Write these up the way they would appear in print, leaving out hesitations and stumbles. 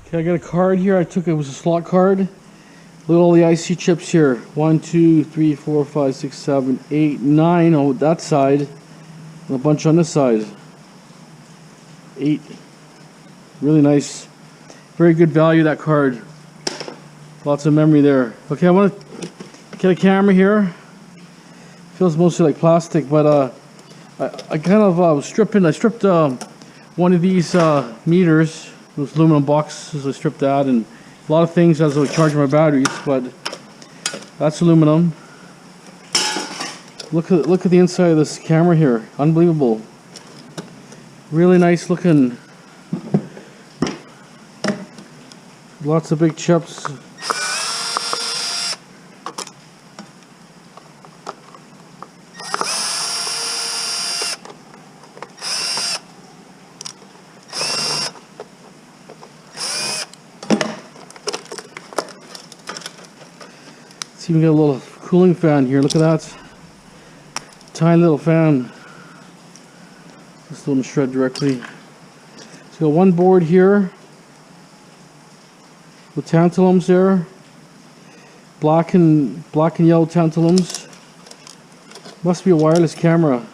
Okay, I got a card here. It was a slot card. Look at all the IC chips here. 1, 2, 3, 4, 5, 6, 7, 8, 9 on that side, and a bunch on this side. 8. Really nice. Very good value, that card. Lots of memory there. Okay, I want to get a camera here. Feels mostly like plastic, but I kind of was stripping. I stripped one of these meters, those aluminum boxes. I stripped that, and a lot of things as I was charging my batteries. But that's aluminum. Look at the inside of this camera here. Unbelievable. Really nice looking. Lots of big chips. It's even got a little cooling fan here. Look at that. Tiny little fan. This doesn't shred directly. So one board here with tantalums there. Black and yellow tantalums. Must be a wireless camera.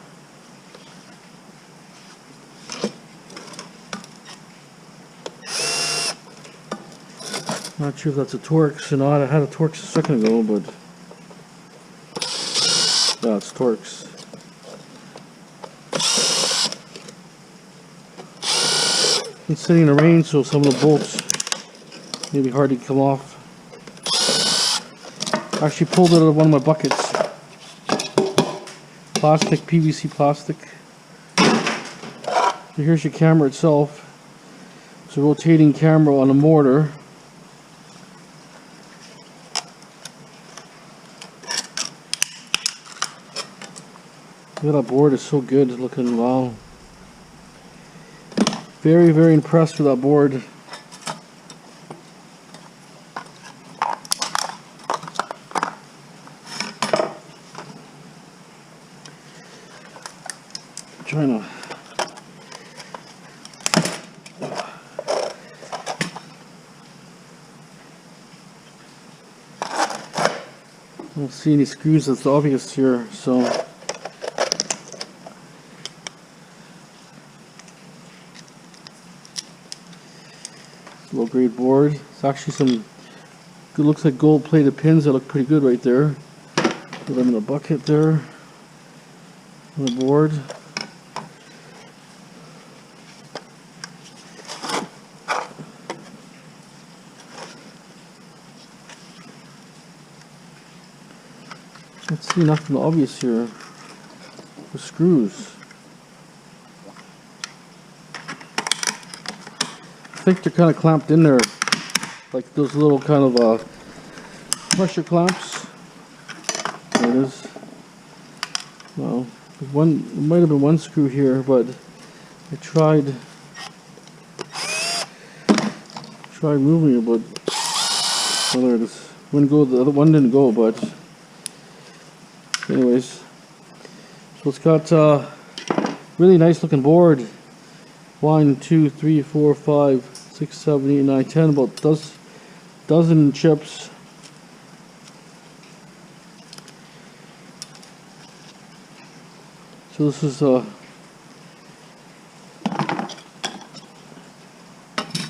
Not sure if that's a Torx or not. I had a Torx a second ago, but yeah, it's Torx. Been sitting in the rain, so some of the bolts may be hard to come off. I actually pulled it out of one of my buckets. Plastic, PVC plastic. So here's your camera itself. It's a rotating camera on a mortar. Look at that board, it's so good looking. Wow. Very, very impressed with that board. I'm trying to I don't see any screws that's obvious here, so low grade board. It's actually some good, looks like gold plated pins that look pretty good right there. Put them in a bucket there on the board. Let's see, nothing obvious here. The screws. I think they're kind of clamped in there, like those little kind of pressure clamps. There it is. Well, there might have been one screw here, but I tried moving it, but well, there it is. Wouldn't go. The other one didn't go, but anyways, so it's got really nice looking board. 1, 2, 3, 4, 5, 6, 7, 8, 9, 10, about dozen chips. So this is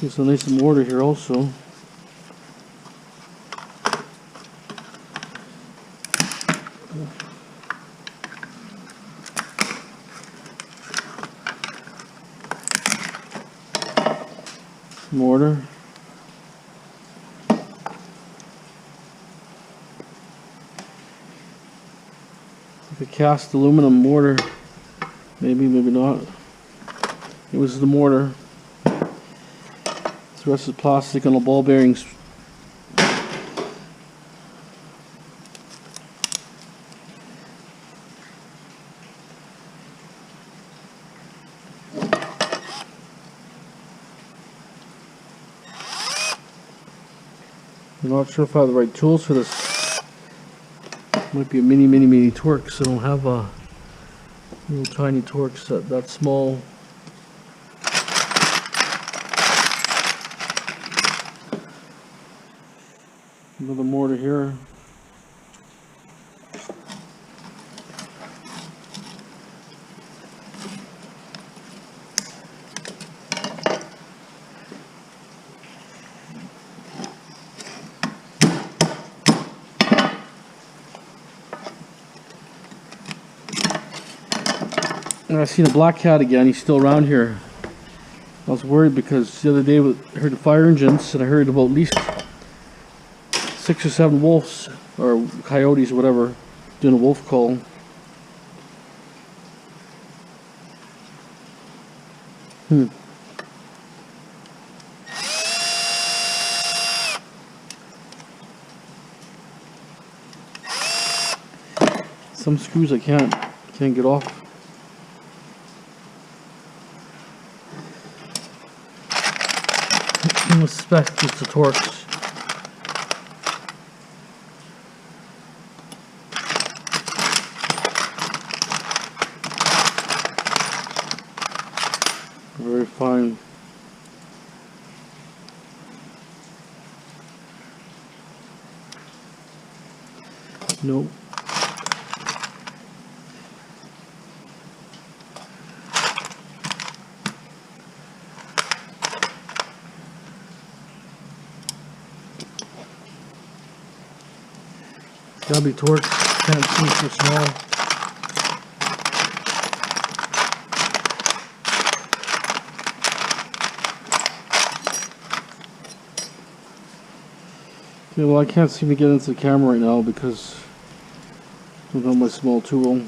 there's a nice mortar here also. Mortar. Like a cast aluminum mortar. Maybe, maybe not. It was the mortar. The rest is plastic on the ball bearings. I'm not sure if I have the right tools for this. Might be a mini Torx. I don't have a little tiny Torx that small. Another mortar here. And I seen a black cat again. He's still around here. I was worried because the other day I heard the fire engines and I heard about at least 6 or 7 wolves or coyotes or whatever doing a wolf call. Some screws I can't get off. I suspect it's the Torx. Very fine. Nope. Gotta be Torx. Can't see so small. Okay, well I can't seem to get into the camera right now because without my small tool,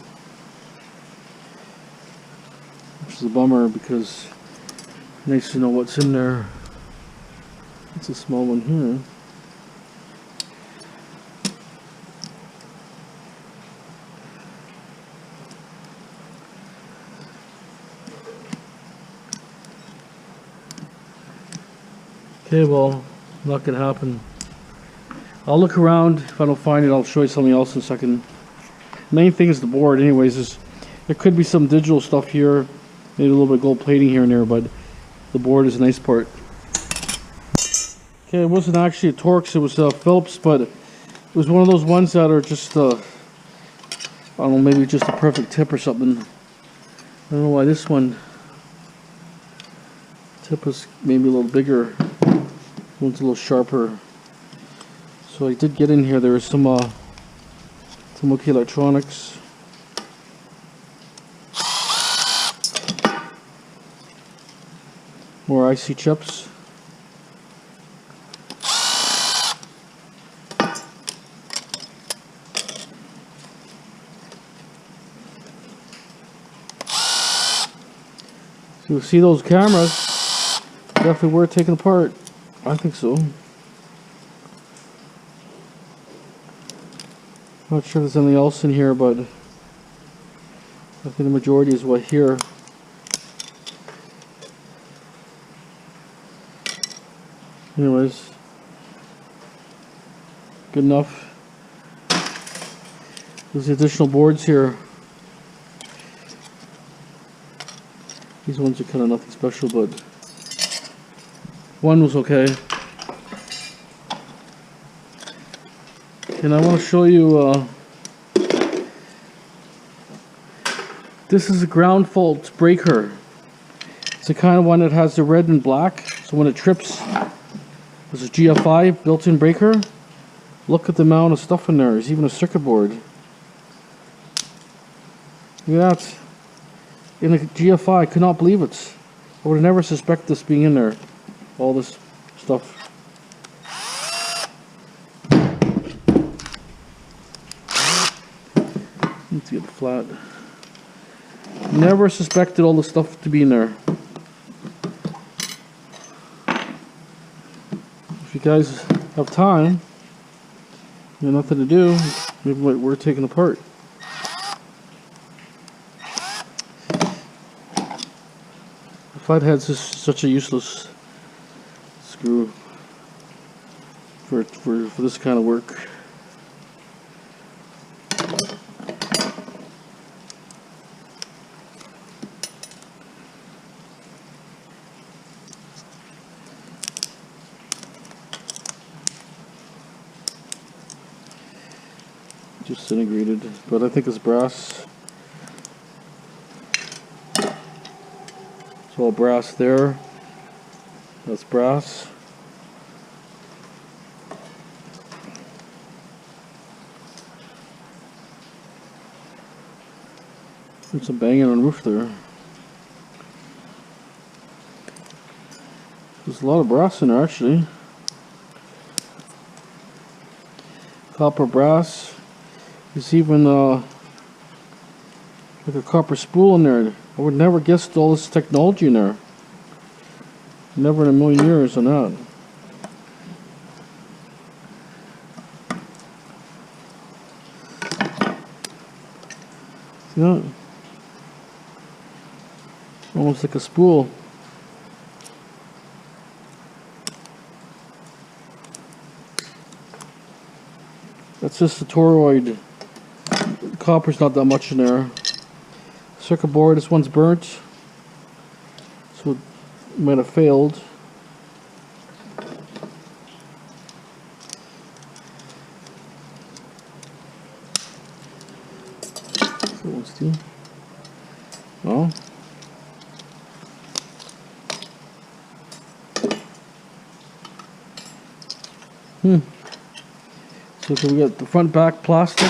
which is a bummer because it's nice to know what's in there. It's a small one here. Okay, well, not gonna happen. I'll look around. If I don't find it, I'll show you something else in a second. Main thing is the board anyways. Is there could be some digital stuff here, maybe a little bit of gold plating here and there, but the board is a nice part. Okay, it wasn't actually a Torx, it was Phillips, but it was one of those ones that are just I don't know, maybe just a perfect tip or something. I don't know why this one tip is maybe a little bigger. One's a little sharper. So I did get in here. There was some OK electronics. More IC chips. So you see those cameras, definitely worth taking apart. I think so. Not sure if there's anything else in here, but I think the majority is what here. Anyways, good enough. There's the additional boards here. These ones are kind of nothing special, but one was okay. And I want to show you, this is a ground fault breaker. It's the kind of one that has the red and black, so when it trips, there's a GFI built-in breaker. Look at the amount of stuff in there. There's even a circuit board. Look at that. In a GFI, I could not believe it. I would have never suspected this being in there. All this stuff. Let's get it flat. Never suspected all the stuff to be in there. If you guys have time, you have nothing to do, maybe we're taking apart. The flathead's just such a useless screw for this kind of work. disintegrated, but I think it's brass. It's all brass there. That's brass. There's some banging on the roof there. There's a lot of brass in there actually. Copper, brass. There's even like a copper spool in there. I would never guess all this technology in there. Never in a million years on that. See that? Almost like a spool. That's just the toroid. The copper's not that much in there. Circuit board, this one's burnt. So it might have failed. So let's do. Oh. So we got the front back plastic.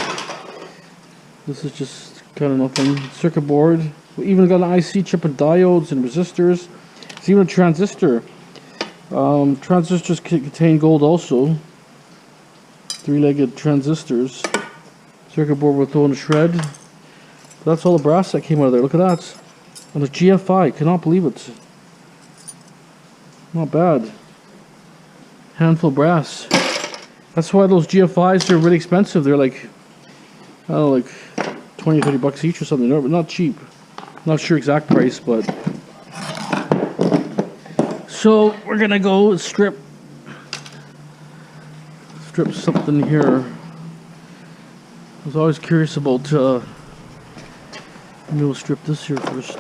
This is just kind of nothing. Circuit board. We even got an IC chip and diodes and resistors. It's even a transistor. Transistors contain gold also. Three-legged transistors. Circuit board will throw in a shred. That's all the brass that came out of there. Look at that. And the GFI. Cannot believe it. Not bad. Handful of brass. That's why those GFIs are really expensive. They're like, I don't know, like 20 or 30 bucks each or something. No, but not cheap. Not sure exact price, but. So we're gonna go strip something here. I was always curious about. Maybe we'll strip this here first.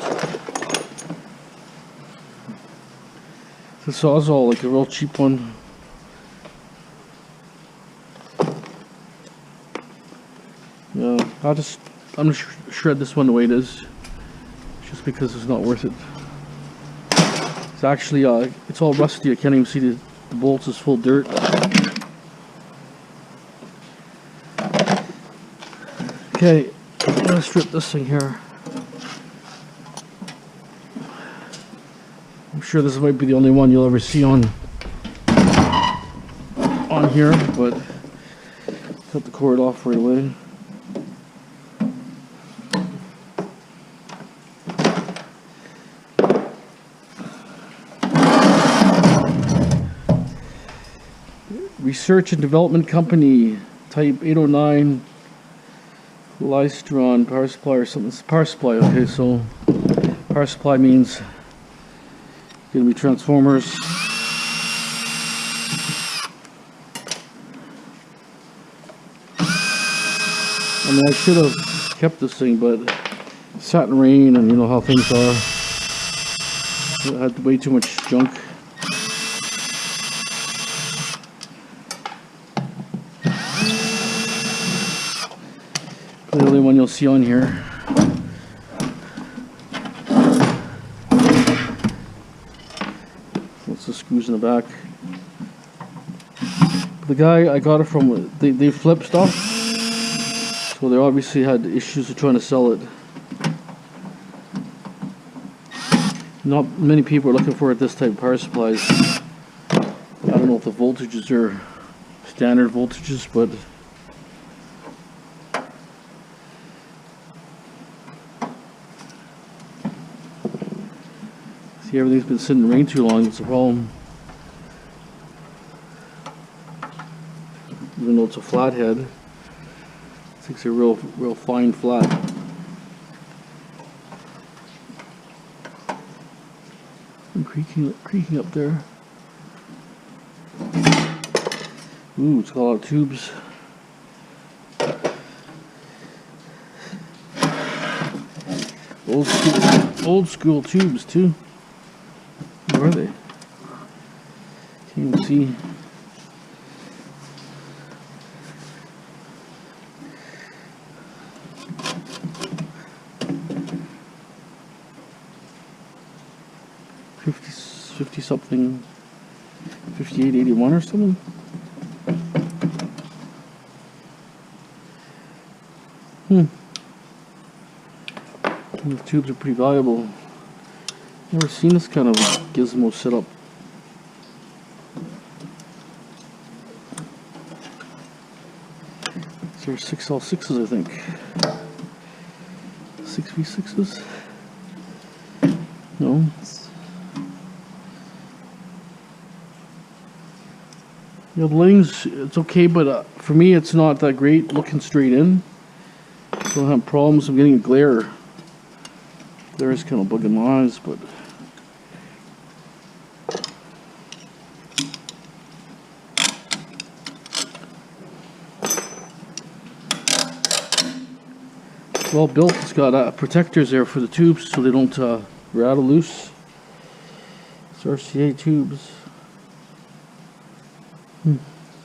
The Sawzall, like a real cheap one. Yeah, I'm gonna shred this one the way it is, just because it's not worth it. It's actually, it's all rusty. I can't even see the bolts is full of dirt. Okay, I'm gonna strip this thing here. I'm sure this might be the only one you'll ever see on here, but cut the cord off right away. Research and Development Company, type 809, Lystron, power supply or something. It's power supply, okay, so power supply means gonna be transformers. I mean, I should have kept this thing, but it sat in rain and you know how things are. I had way too much junk. The only one you'll see on here. What's the screws in the back? The guy I got it from, they flip stuff, so they obviously had issues with trying to sell it. Not many people are looking for this type of power supplies. I don't know if the voltages are standard voltages, but see, everything's been sitting in rain too long. It's a problem. Even though it's a flathead, it's a real fine flat. I'm creaking up there. Ooh, it's got a lot of tubes. Old school tubes too. Where are they? Can't even see. 50 something, 5881 or something. The tubes are pretty valuable. Never seen this kind of gizmo setup. These are 6L6s, I think. 6V6s? No. The lighting's, it's okay, but for me it's not that great looking straight in. I don't have problems. I'm getting a glare. Glare is kind of bugging my eyes, but well built. It's got protectors there for the tubes so they don't rattle loose. It's RCA tubes.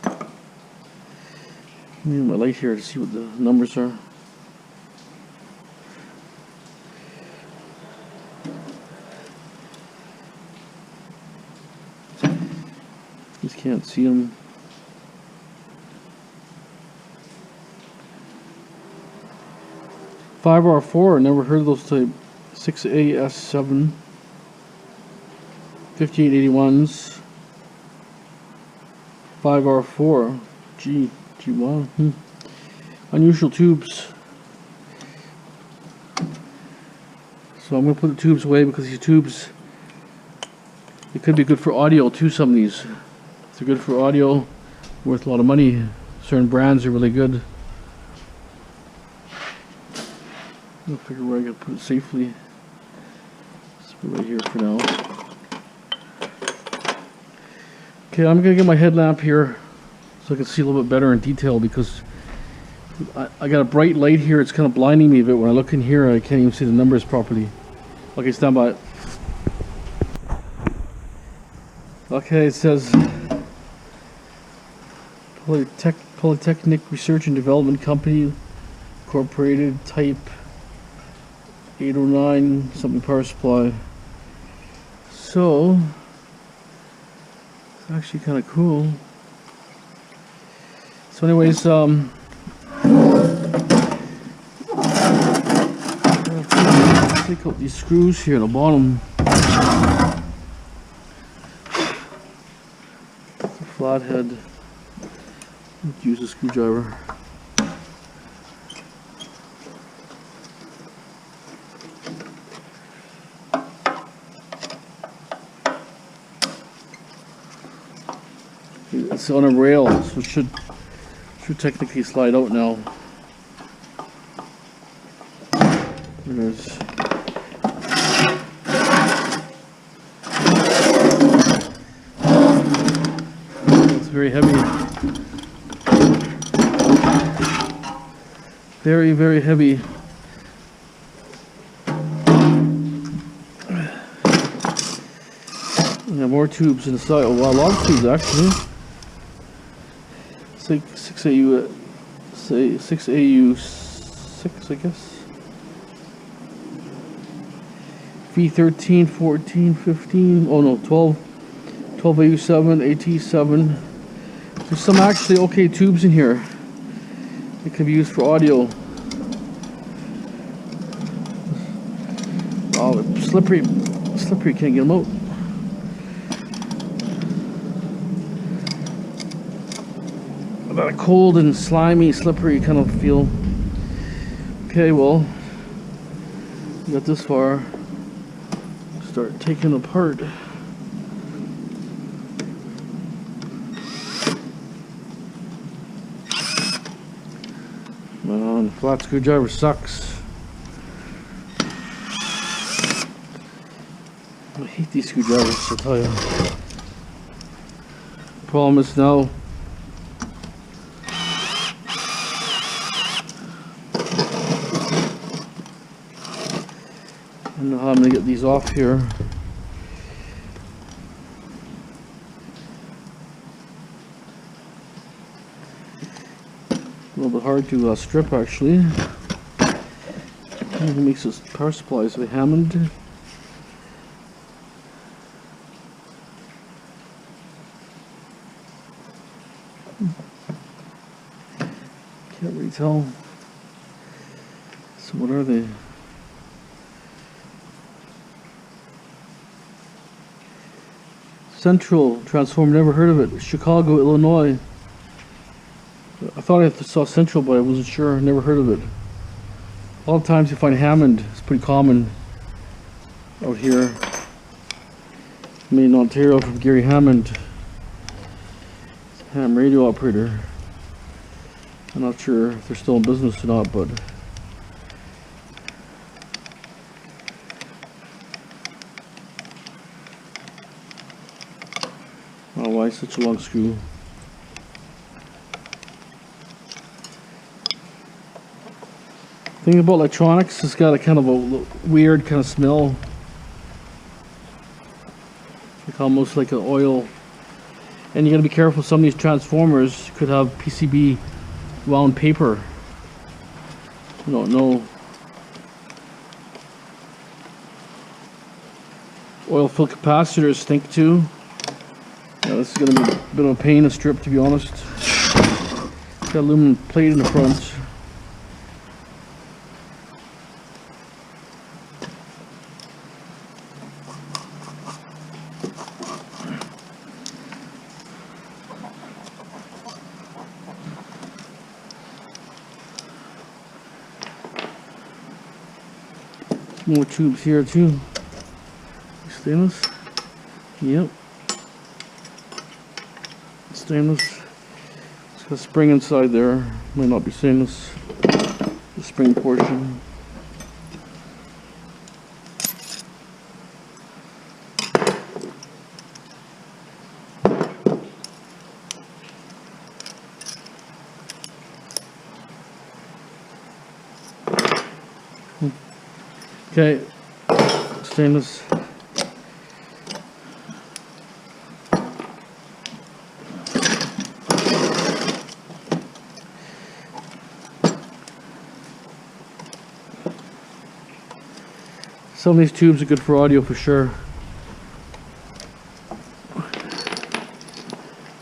I need my light here to see what the numbers are. Just can't see them. $5R4, never heard of those type. 6AS7 5881s. 5R4 G1. Unusual tubes. So I'm going to put the tubes away because these tubes, it could be good for audio too. Some of these, if they're good for audio, worth a lot of money. Certain brands are really good. I'll figure where I can put it safely. Let's put it right here for now. Okay, I'm gonna get my headlamp here so I can see a little bit better in detail because I got a bright light here. It's kind of blinding me a bit. When I look in here, I can't even see the numbers properly. Okay, stand by. Okay, it says Polytechnic Research and Development Company Incorporated, type 809 something power supply. So it's actually kind of cool. So anyways, take out these screws here at the bottom. It's a flathead. Use a screwdriver. It's on a rail, so it should technically slide out now. There's it's very heavy. Very, very heavy. We have more tubes inside. Oh wow, a lot of tubes actually. 6AU, say 6AU6, I guess. V13, 14, 15. Oh no, 12. 12AU7, AT7. There's some actually okay tubes in here. It can be used for audio. Oh, it's slippery. Slippery, can't get them out. About a cold and slimy, slippery kind of feel. Okay, well, we got this far. Start taking apart. Man, flat screwdriver sucks. I hate these screwdrivers, I'll tell you. Problem is now, I don't know how I'm going to get these off here. A little bit hard to strip actually. It makes this power supply, so Hammond. Can't really tell. So what are they? Central transformer, never heard of it. Chicago, Illinois. I thought I saw Central, but I wasn't sure. Never heard of it. A lot of times you find Hammond. It's pretty common out here. Made in Ontario from Gary Hammond. Ham radio operator. I'm not sure if they're still in business or not, but oh, why such a long screw? Thing about electronics, it's got a kind of a weird kind of smell. Like almost like an oil. And you gotta be careful, some of these transformers could have PCB wound paper. You don't know. Oil filled capacitors stink too. Yeah, this is gonna be a bit of a pain to strip, to be honest. Got aluminum plate in the front. More tubes here too. Stainless. Yep. Stainless. It's got a spring inside there. Might not be stainless. The spring portion. Okay, stainless. Some of these tubes are good for audio for sure.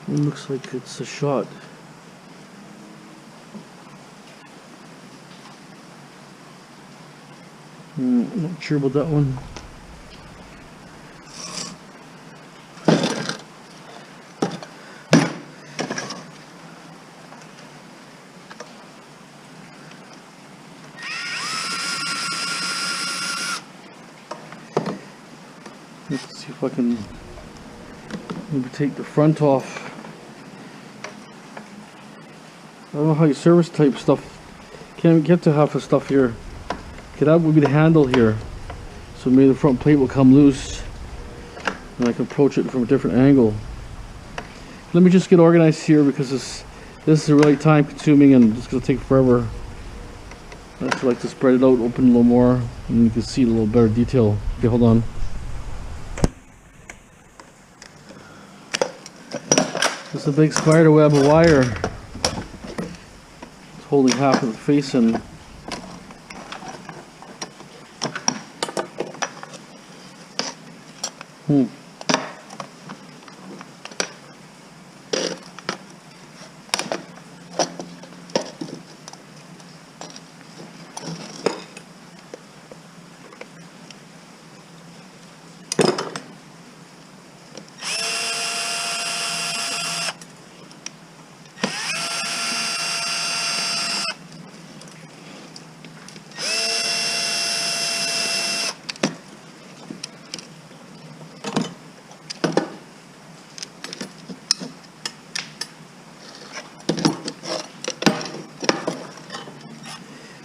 It looks like it's a shot. I'm not sure about that one. Let's see if I can maybe take the front off. I don't know how you service type stuff. Can't get to half the stuff here. Okay, that would be the handle here. So maybe the front plate will come loose and I can approach it from a different angle. Let me just get organized here because this is really time consuming and it's going to take forever. I just like to spread it out, open a little more, and you can see a little better detail. Okay, hold on. It's a big spider web of wire. It's holding half of the face in.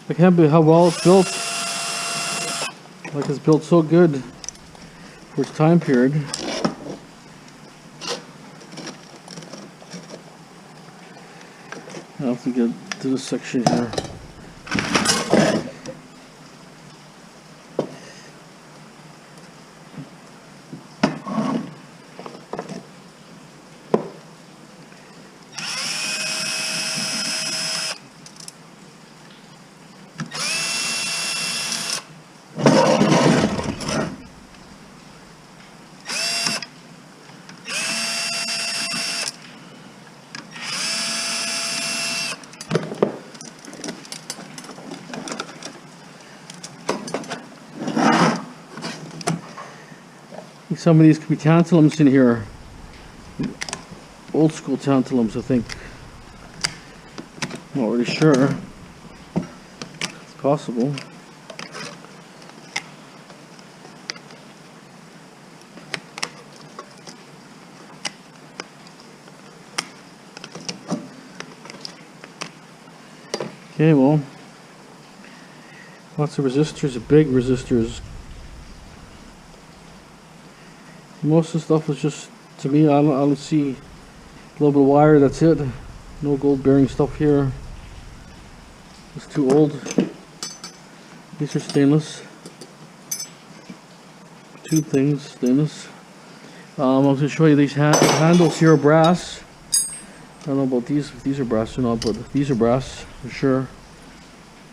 I can't believe how well it's built. Like it's built so good for its time period. I have to get to this section here. think some of these could be tantalums in here. Old school tantalums, I think. Not really sure. It's possible. Okay, well, lots of resistors, big resistors. Most of the stuff is just, to me, I don't see a little bit of wire, that's it. No gold bearing stuff here. It's too old. These are stainless. Two things, stainless. I was going to show you these handles here are brass. I don't know about these, if these are brass or not, but these are brass for sure.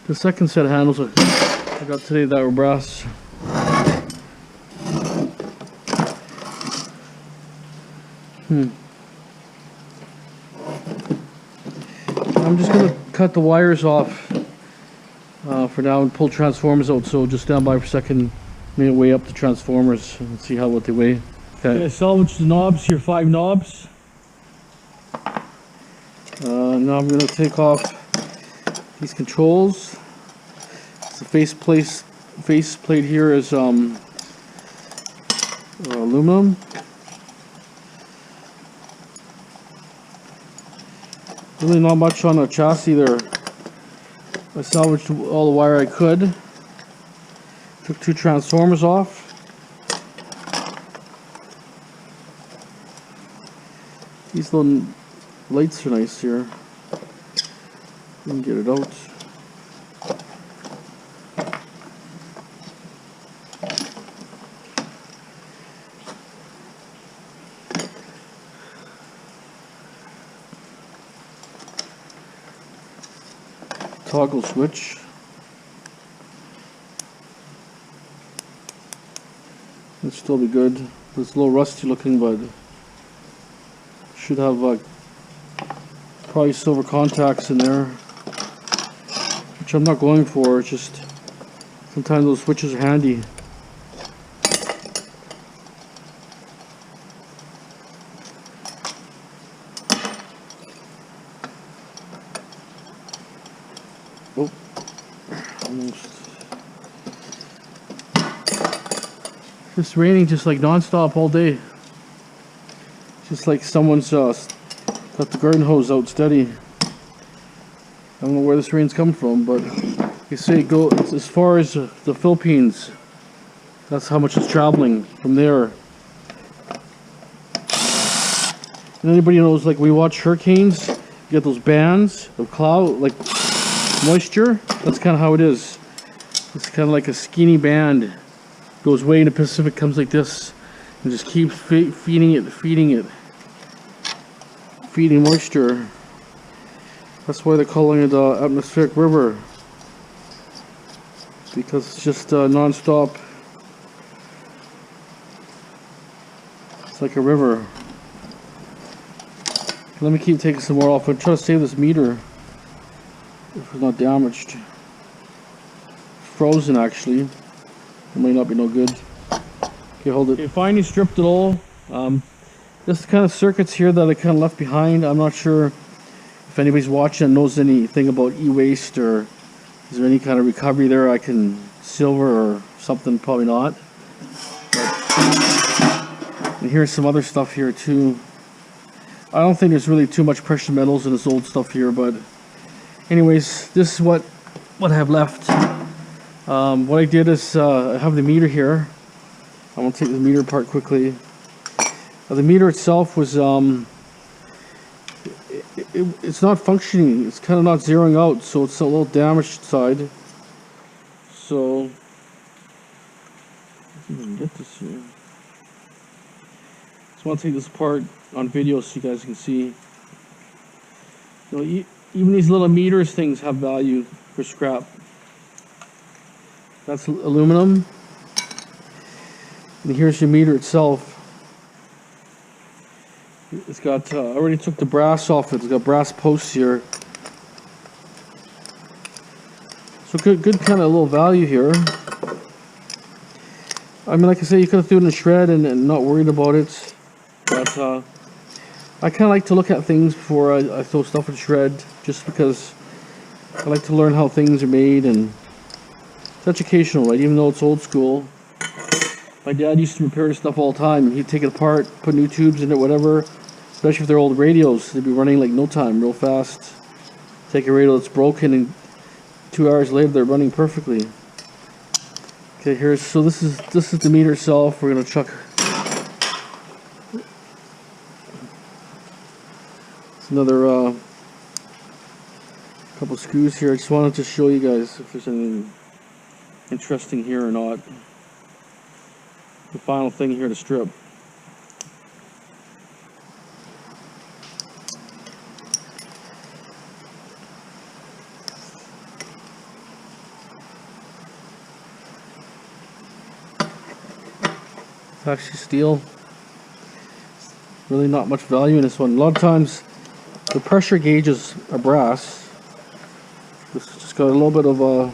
The second set of handles I got today that were brass. I'm just going to cut the wires off for now and pull transformers out, so just stand by for a second. I'm going to weigh up the transformers and see what they weigh. Okay, I salvaged the knobs here, 5 knobs. Now I'm going to take off these controls. The face plate here is aluminum. Really not much on the chassis there. I salvaged all the wire I could. Took 2 transformers off. These little lights are nice here. You can get it out. Toggle switch. It'll still be good. It's a little rusty looking, but should have probably silver contacts in there, which I'm not going for. It's just sometimes those switches are handy. Oh, almost. It's raining just like non-stop all day. Just like someone's got the garden hose out steady. I don't know where this rain's coming from, but they say go as far as the Philippines. That's how much it's traveling from there. And anybody knows, like, we watch hurricanes, you get those bands of cloud, like moisture. That's kind of how it is. It's kind of like a skinny band. Goes way in the Pacific, comes like this, and just keeps feeding moisture. That's why they're calling it atmospheric river, because it's just non-stop. It's like a river. Let me keep taking some more off. I'm trying to save this meter if it's not damaged. Frozen actually. It might not be no good. Okay, hold it. Okay, finally stripped it all. This is kind of circuits here that I kind of left behind. I'm not sure if anybody's watching and knows anything about e-waste, or is there any kind of recovery there I can silver or something. Probably not. And here's some other stuff here too. I don't think there's really too much precious metals in this old stuff here, but anyways, this is what I have left. What I did is I have the meter here. I'm gonna take the meter apart quickly. The meter itself was it's not functioning. It's kind of not zeroing out, so it's a little damaged side. So let's see if I can get this here. Just want to take this apart on video so you guys can see. You know, even these little meters things have value for scrap. That's aluminum. And here's your meter itself. It's got, I already took the brass off it. It's got brass posts here. So good kind of little value here. I mean, like I say, you could have threw it in a shred and not worried about it. But I kind of like to look at things before I throw stuff in shred, just because I like to learn how things are made, and it's educational, right? Even though it's old school. My dad used to repair this stuff all the time. He'd take it apart, put new tubes in it, whatever. Especially if they're old radios, they'd be running like no time, real fast. Take a radio that's broken, and 2 hours later they're running perfectly. Okay, here's, so this is the meter itself. We're gonna chuck another couple screws here. I just wanted to show you guys if there's anything interesting here or not. The final thing here to strip. It's actually steel. Really not much value in this one. A lot of times the pressure gauges are brass. This just got a little bit of a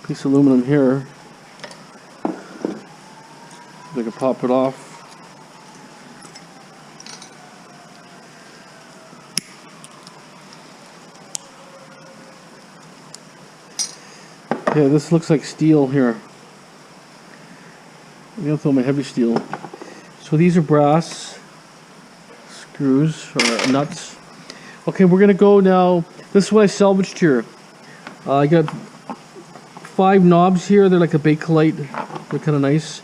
piece of aluminum here. I can pop it off. Yeah, this looks like steel here. I'm gonna throw my heavy steel. So these are brass screws or nuts. Okay, we're gonna go now. This is what I salvaged here. I got 5 knobs here. They're like a Bakelite. They're kind of nice.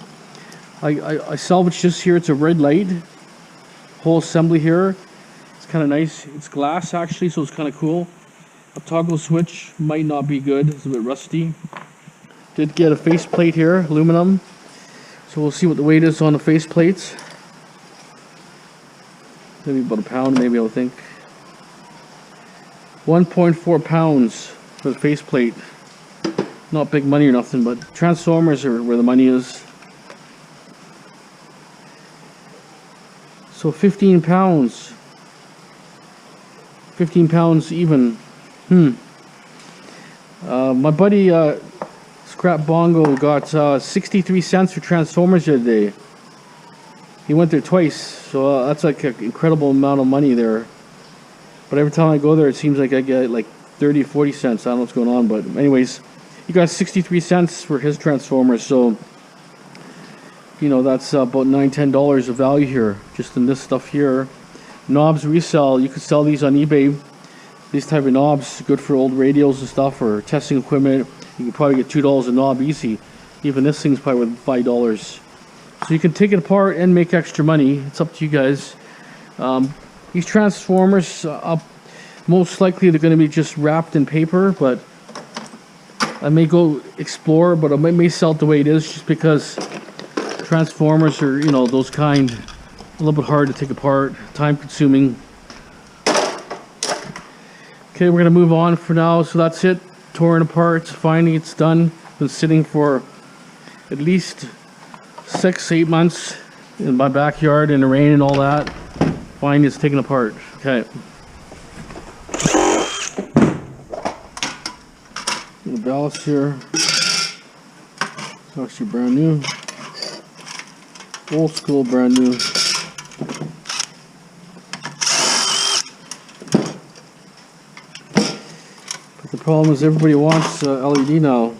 I salvaged this here. It's a red light. Whole assembly here. It's kind of nice. It's glass actually, so it's kind of cool. A toggle switch might not be good. It's a bit rusty. Did get a faceplate here, aluminum. So we'll see what the weight is on the faceplates. Maybe about a pound, maybe I would think. 1.4 pounds for the faceplate. Not big money or nothing, but transformers are where the money is. So 15 pounds. 15 pounds even. My buddy Scrap Bongo got 63 cents for transformers the other day. He went there twice, so that's like an incredible amount of money there. But every time I go there, it seems like I get like 30 or 40 cents. I don't know what's going on, but anyways, he got 63 cents for his transformers. So, you know, that's about $9–10 of value here, just in this stuff here. Knobs resell. You could sell these on eBay. These type of knobs, good for old radios and stuff, or testing equipment. You can probably get $2 a knob easy. Even this thing's probably worth $5. So you can take it apart and make extra money. It's up to you guys. These transformers, most likely they're going to be just wrapped in paper, but I may go explore, but I may sell it the way it is, just because transformers are, you know, those kind, a little bit hard to take apart, time consuming. Okay, we're going to move on for now. So that's it. Torn apart. Finally, it's done. Been sitting for at least 6–8 months in my backyard in the rain and all that. Finally, it's taken apart. Okay. The ballast here. It's actually brand new. Old school, brand new. But the problem is everybody wants LED now.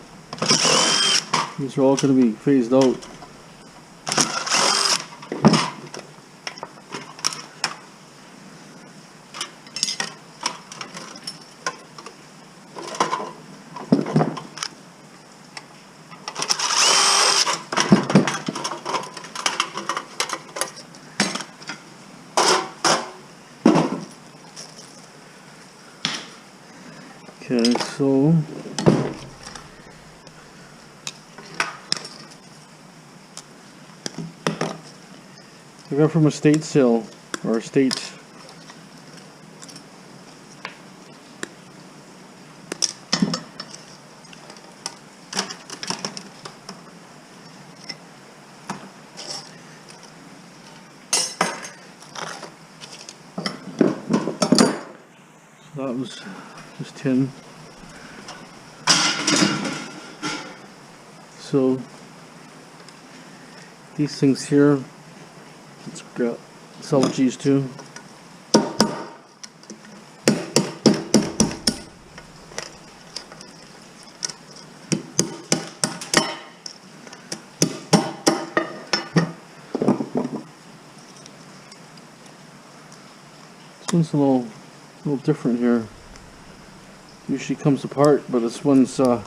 These are all going to be phased out. Okay, so I got from a estate sale or estate. So that was just tin. so these things here, let's grab salvage these too. This one's a little different here. Usually comes apart, but this one's comes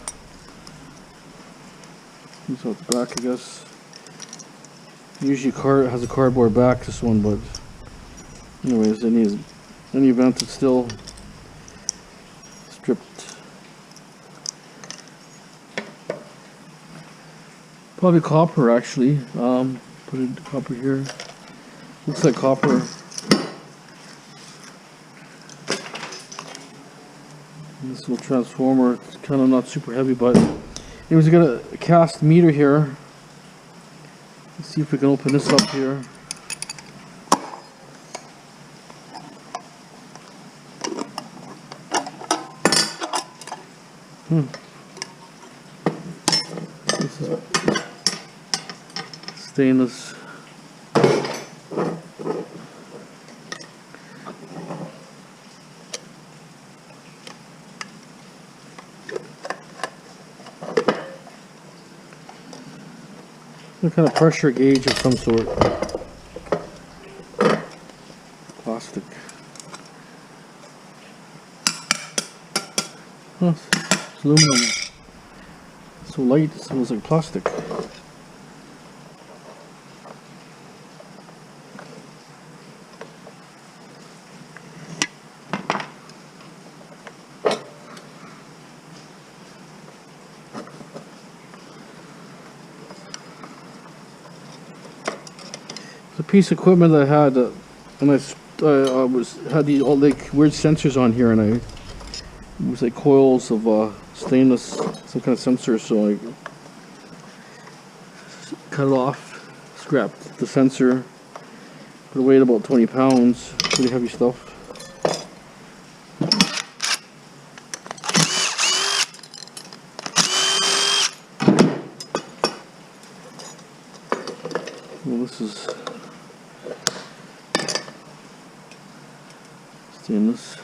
out the back, I guess. Usually has a cardboard back, this one, but anyways, in any event, it's still stripped. Probably copper, actually. Put it copper here. Looks like copper. This little transformer, it's kind of not super heavy, but anyways, I got a cast meter here. Let's see if we can open this up here. This is stainless. Some kind of pressure gauge of some sort. Plastic. Oh, it's aluminum. So light, it smells like plastic. It's a piece of equipment I had, and I had these all like weird sensors on here, and it was like coils of stainless, some kind of sensor. So I cut it off, scrapped the sensor. It weighed about 20 pounds, pretty heavy stuff. Well, this is stainless.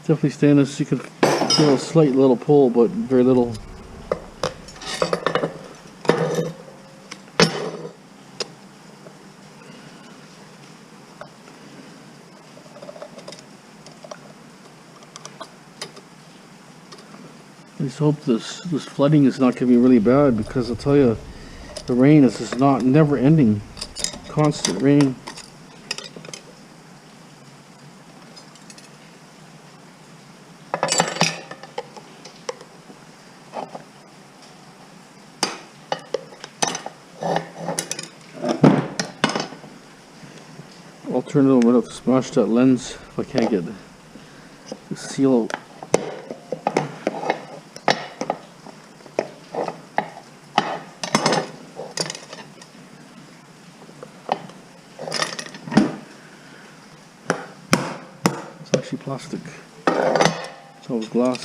Definitely stainless. You can feel a slight little pull, but very little. I just hope this flooding is not going to be really bad, because I'll tell you, the rain is just never ending, constant rain. Alternative, I'm going to have to smash that lens if I can't get the seal out. It's actually plastic. It's all glass.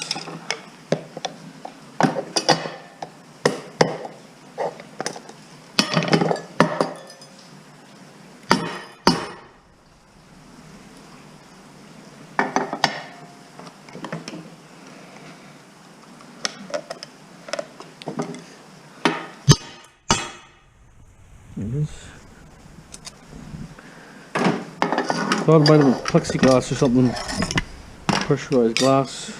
Thought it might have been plexiglass or something, pressurized glass.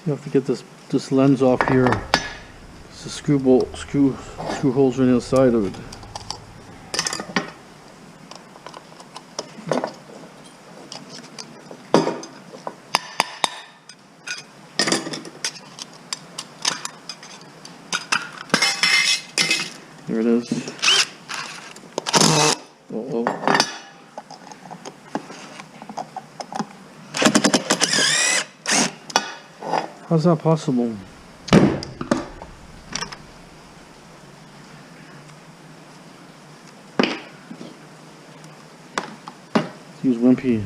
You have to get this lens off here. It's the screw holes right on the side of it. There it is. Uh-oh. How's that possible? Let's use Wimpy.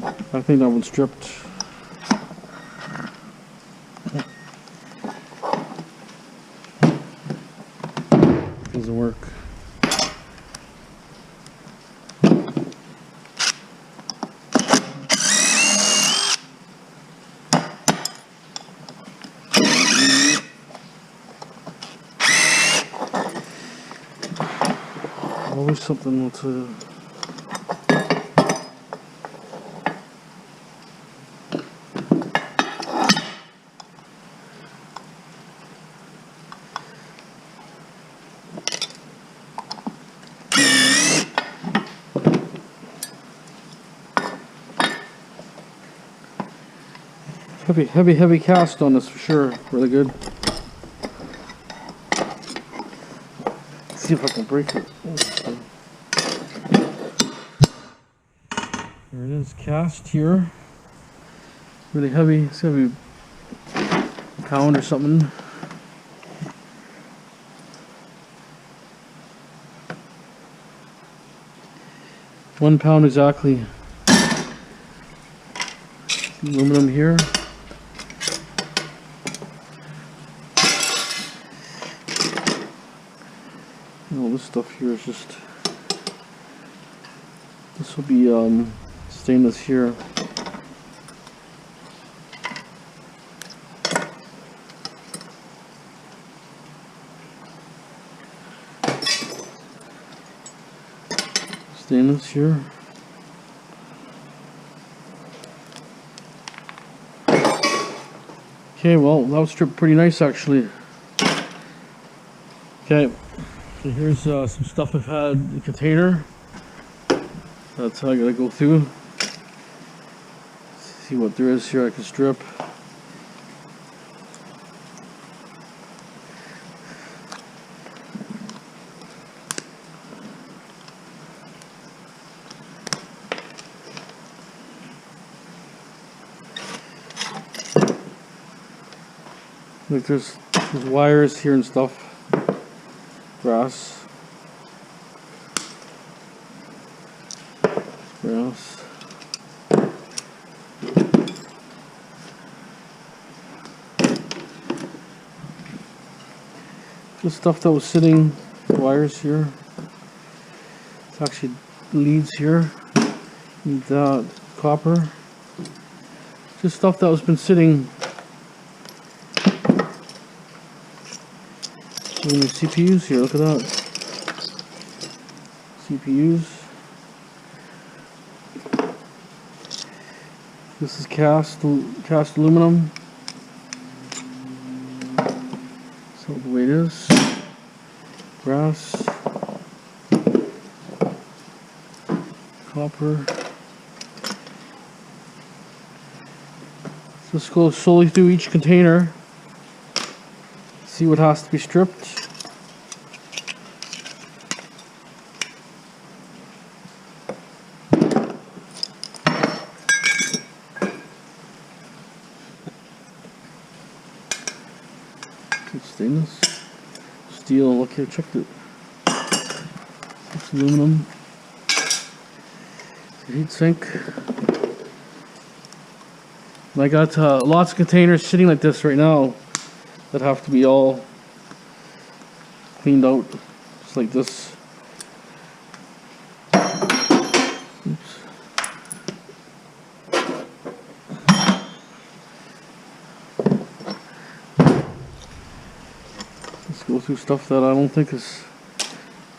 I think that one's stripped. Doesn't work. Always something to heavy cast on this for sure. Really good. Let's see if I can break it. There it is, cast here. Really heavy. It's gonna be a pound or something. £1 exactly. Aluminum here. All this stuff here is just. This will be stainless here. Stainless here. Okay, well, that was stripped pretty nice actually. Okay, so here's some stuff I've had in the container. That's how I gotta go through. See what there is here I can strip. Like there's wires here and stuff. Brass. Just stuff that was sitting, wires here. It's actually leads here. Need that copper. Just stuff that was been sitting. And the CPUs here, look at that. CPUs. This is cast aluminum. So the way it is. Brass. Copper. Let's go slowly through each container. See what has to be stripped. Stainless steel. Look here, check it. It's aluminum. Heat sink. And I got lots of containers sitting like this right now that have to be all cleaned out, just like this. Oops. Let's go through stuff that I don't think is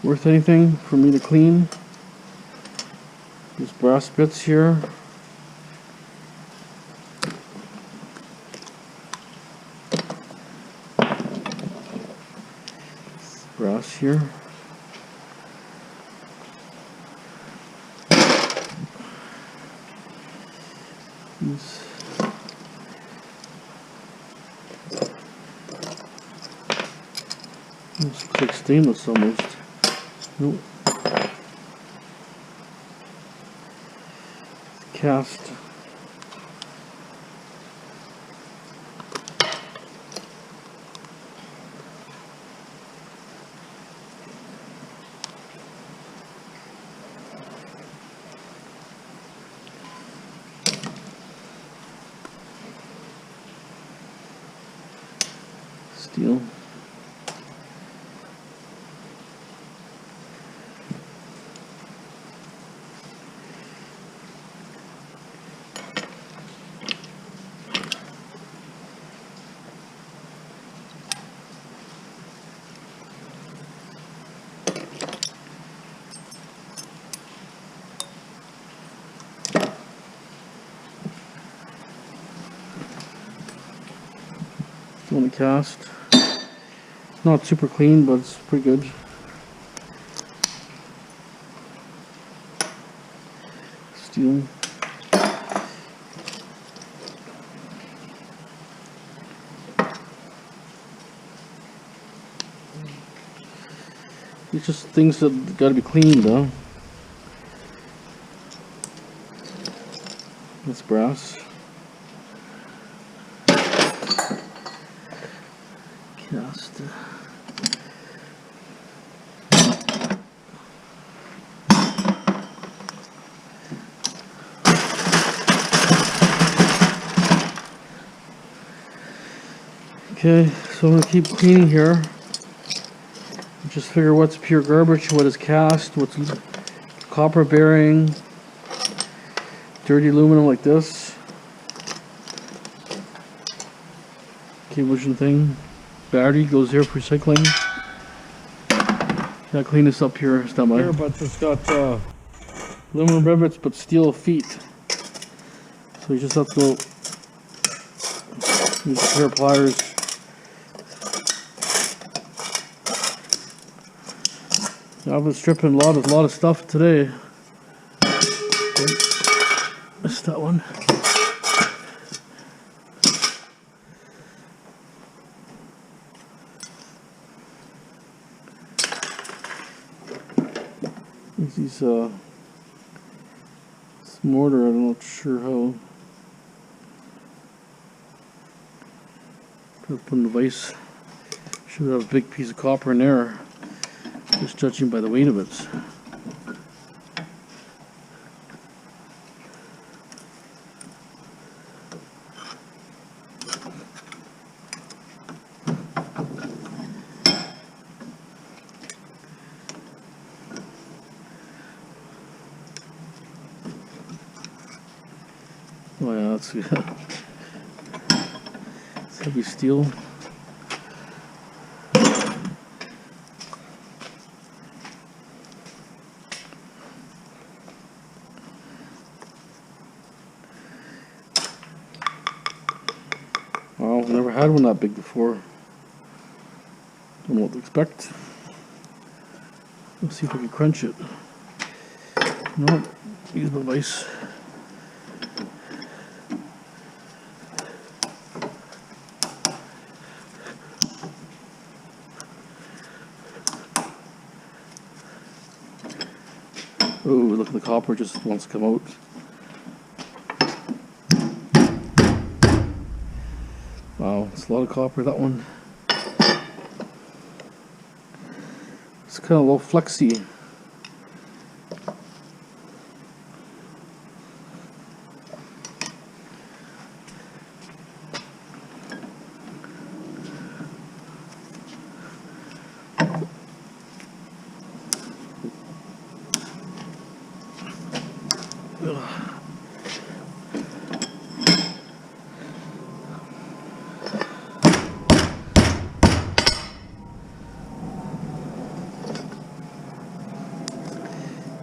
worth anything for me to clean. There's brass bits here. brass here. Looks like stainless almost. Nope. Cast. Steel. Still in the cast. Not super clean, but it's pretty good. Steel. It's just things that gotta be cleaned though. That's brass. Cast. Okay, so I'm gonna keep cleaning here. Just figure what's pure garbage, what is cast, what's copper bearing, dirty aluminum like this. Cablevision thing. Battery goes here for recycling. Gotta clean this up here, stomach. Here, but it's got aluminum rivets but steel feet. So you just have to go use a pair of pliers. I've been stripping a lot of stuff today. Missed that one. These this mortar, I'm not sure how. Put the vise. Should have a big piece of copper in there. Just judging by the weight of it. Oh yeah, that's good. It's heavy steel. Wow, never had one that big before. Don't know what to expect. Let's see if I can crunch it. Nope, use my vise. Oh, look at the copper just wants to come out. Wow, it's a lot of copper, that one. It's kind of a little flexy.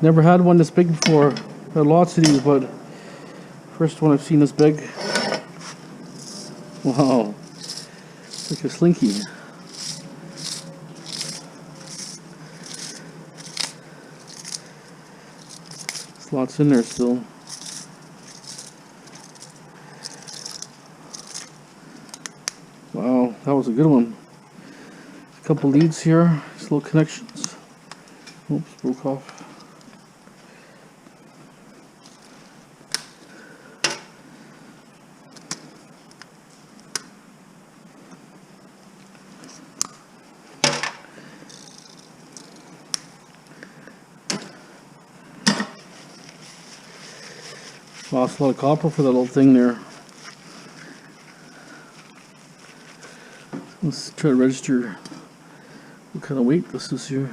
Never had one this big before. Had lots of these, but first one I've seen this big. Wow, it's like a slinky. Slots in there still. Wow, that was a good one. A couple leads here, slow connections. Oops, broke off. Lost a lot of copper for that little thing there. Let's try to register what kind of weight this is here.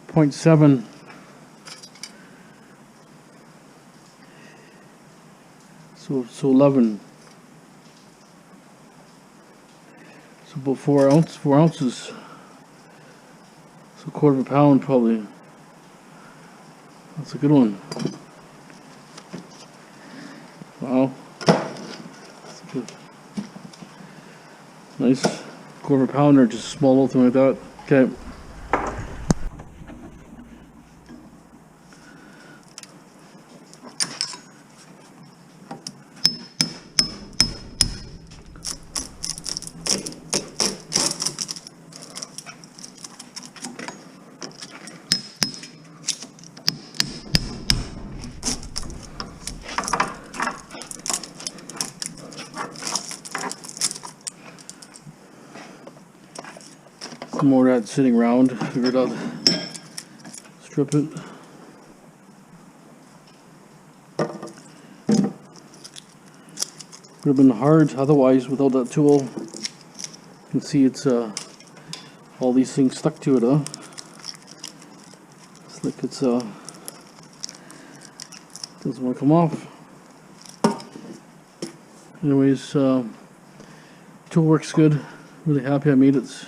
.7. So 11. So about 4 ounces. So a quarter of a pound probably. That's a good one. Wow. That's good. Nice. Quarter of a pound or just a small little thing like that. Okay. Some more of that sitting around. Figured I'd strip it. Would have been hard otherwise without that tool. You can see it's all these things stuck to it, huh? It's like it's doesn't want to come off. Anyways, tool works good. Really happy I made it.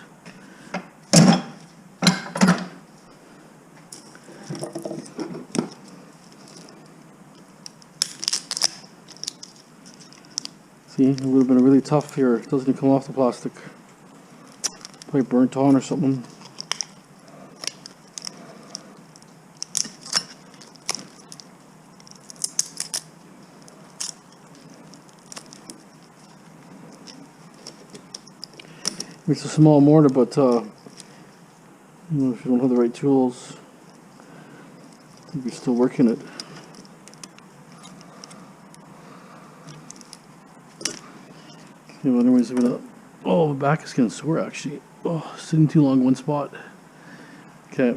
See, it would have been really tough here. It doesn't come off the plastic. Probably burnt on or something. It's a small mortar, but you know, if you don't have the right tools, I think you're still working it. Okay, well, anyways, I'm gonna. Oh, my back is getting sore actually. Oh, sitting too long in one spot. Okay.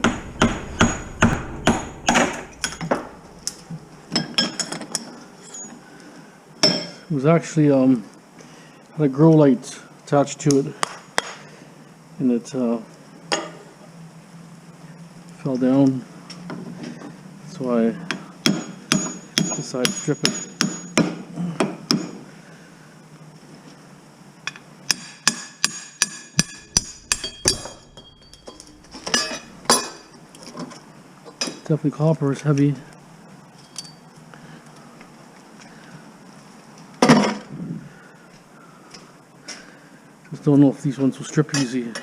It was actually had a grow light attached to it, and it fell down, so I decided to strip it. Definitely copper is heavy. Just don't know if these ones will strip easy.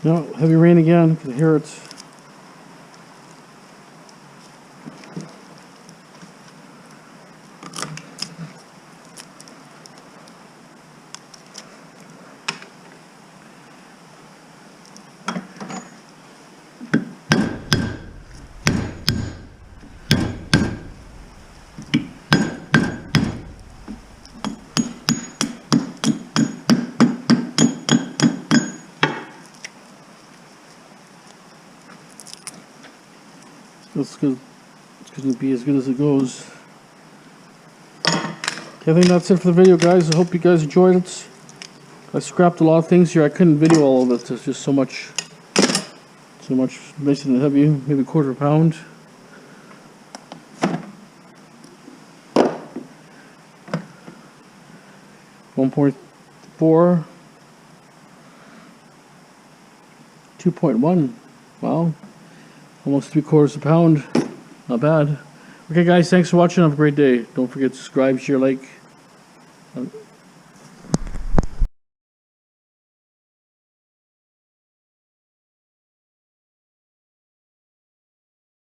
No, heavy rain again. I can hear it. It's going to be as good as it goes. Okay, I think that's it for the video, guys. I hope you guys enjoyed it. I scrapped a lot of things here. I couldn't video all of it. There's just so much nice and heavy, maybe a quarter pound. .4, 2.1. Wow. Almost 3/4 pound. Not bad. Okay, guys, thanks for watching. Have a great day. Don't forget to subscribe, share, like.